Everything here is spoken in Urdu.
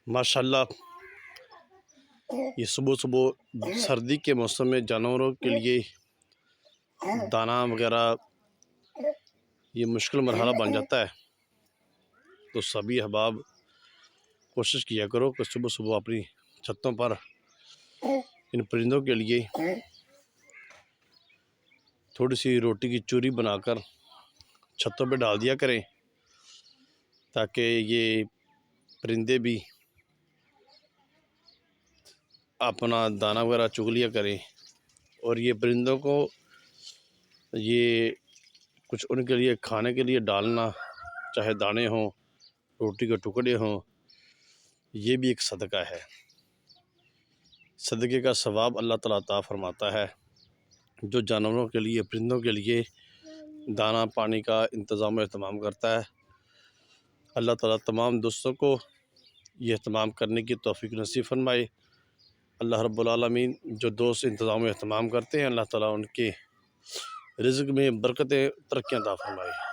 ماشاءاللہ یہ صبح صبح سردی کے موسم میں جانوروں کے لیے دانہ وغیرہ یہ مشکل مرحلہ بن جاتا ہے، تو سبھی احباب کوشش کیا کرو کہ صبح صبح اپنی چھتوں پر ان پرندوں کے لیے تھوڑی سی روٹی کی چوری بنا کر چھتوں پہ ڈال دیا کریں، تاکہ یہ پرندے بھی اپنا دانہ وغیرہ چگ لیا کریں۔ اور یہ پرندوں کو یہ کچھ ان کے لیے کھانے کے لیے ڈالنا، چاہے دانے ہوں، روٹی کے ٹکڑے ہوں، یہ بھی ایک صدقہ ہے۔ صدقے کا ثواب اللہ تعالیٰ عطا فرماتا ہے۔ جو جانوروں کے لیے، پرندوں کے لیے دانہ پانی کا انتظام و اہتمام کرتا ہے، اللہ تعالیٰ تمام دوستوں کو یہ اہتمام کرنے کی توفیق نصیب فرمائے۔ اللہ رب العالمین جو دوست انتظام و اہتمام کرتے ہیں، اللہ تعالیٰ ان کے رزق میں برکتیں، ترقیاں عطا فرمائے۔